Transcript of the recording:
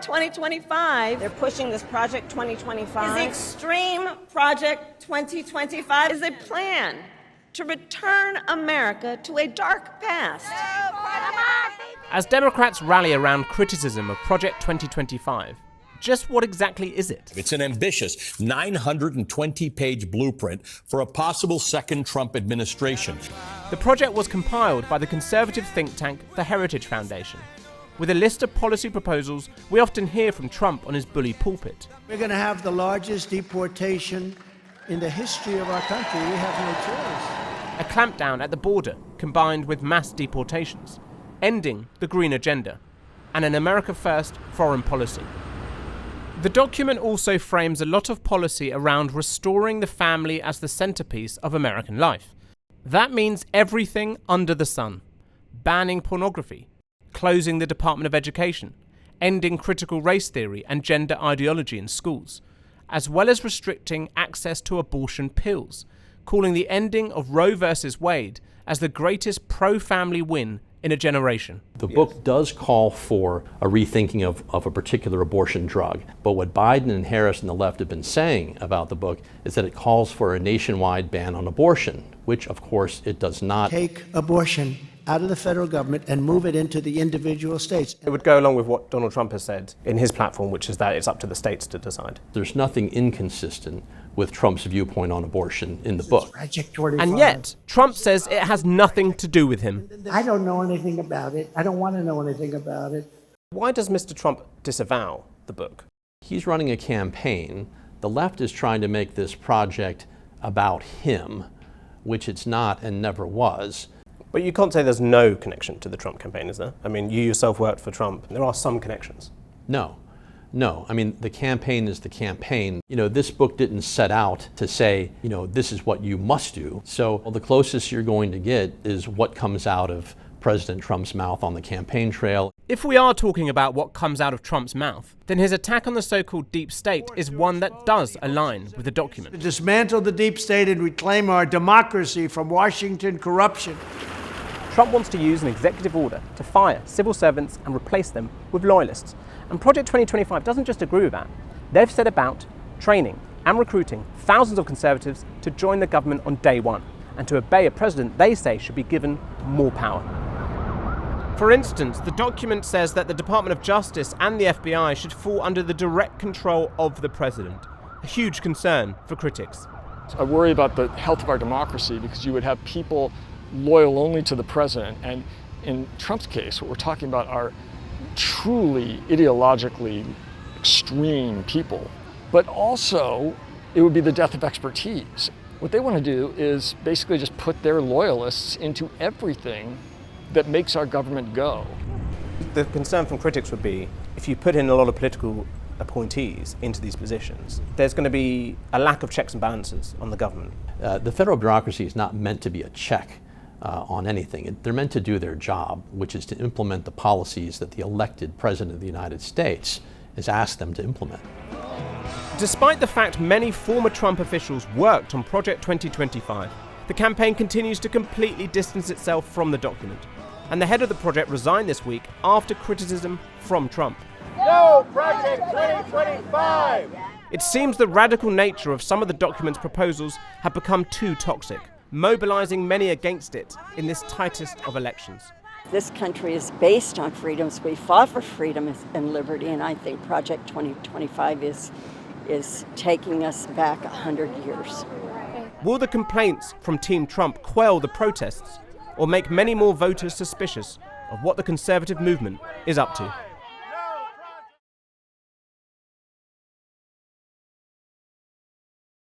2025. They're pushing this Project 2025. Is Extreme Project 2025 is a plan to return America to a dark past. As Democrats rally around criticism of Project 2025, just what exactly is it? It's an ambitious 920-page blueprint for a possible second Trump administration. The project was compiled by the conservative think tank, the Heritage Foundation, with a list of policy proposals we often hear from Trump on his bully pulpit. We're going to have the largest deportation in the history of our country. We have no choice. A clampdown at the border combined with mass deportations, ending the Green Agenda, and an America First foreign policy. The document also frames a lot of policy around restoring the family as the centerpiece of American life. That means everything under the sun: banning pornography, closing the Department of Education, ending critical race theory and gender ideology in schools, as well as restricting access to abortion pills, calling the ending of Roe versus Wade as the greatest pro-family win in a generation. The book does call for a rethinking of a particular abortion drug, but what Biden and Harris and the left have been saying about the book is that it calls for a nationwide ban on abortion, which of course it does not. Take abortion out of the federal government and move it into the individual states. It would go along with what Donald Trump has said in his platform, which is that it's up to the states to decide. There's nothing inconsistent with Trump's viewpoint on abortion in the book. Project 25. And yet, Trump says it has nothing to do with him. I don't know anything about it. I don't want to know anything about it. Why does Mr. Trump disavow the book? He's running a campaign. The left is trying to make this project about him, which it's not and never was. But you can't say there's no connection to the Trump campaign, is there? I mean, you yourself worked for Trump. There are some connections. No. I mean, the campaign is the campaign. This book didn't set out to say, this is what you must do. So the closest you're going to get is what comes out of President Trump's mouth on the campaign trail. If we are talking about what comes out of Trump's mouth, then his attack on the so-called deep state is one that does align with the document. To dismantle the deep state and reclaim our democracy from Washington corruption. Trump wants to use an executive order to fire civil servants and replace them with loyalists. And Project 2025 doesn't just agree with that. They've set about training and recruiting thousands of conservatives to join the government on day one and to obey a president they say should be given more power. For instance, the document says that the Department of Justice and the FBI should fall under the direct control of the president, a huge concern for critics. I worry about the health of our democracy because you would have people loyal only to the president. And in Trump's case, what we're talking about are truly ideologically extreme people. But also, it would be the death of expertise. What they want to do is basically just put their loyalists into everything that makes our government go. The concern from critics would be, if you put in a lot of political appointees into these positions, there's going to be a lack of checks and balances on the government. The federal bureaucracy is not meant to be a check on anything. They're meant to do their job, which is to implement the policies that the elected President of the United States has asked them to implement. Despite the fact many former Trump officials worked on Project 2025, the campaign continues to completely distance itself from the document. And the head of the project resigned this week after criticism from Trump. No Project 2025! It seems the radical nature of some of the document's proposals have become too toxic, mobilizing many against it in this tightest of elections. This country is based on freedoms. We fought for freedom and liberty, and I think Project 2025 is taking us back 100 years. Will the complaints from Team Trump quell the protests or make many more voters suspicious of what the conservative movement is up to?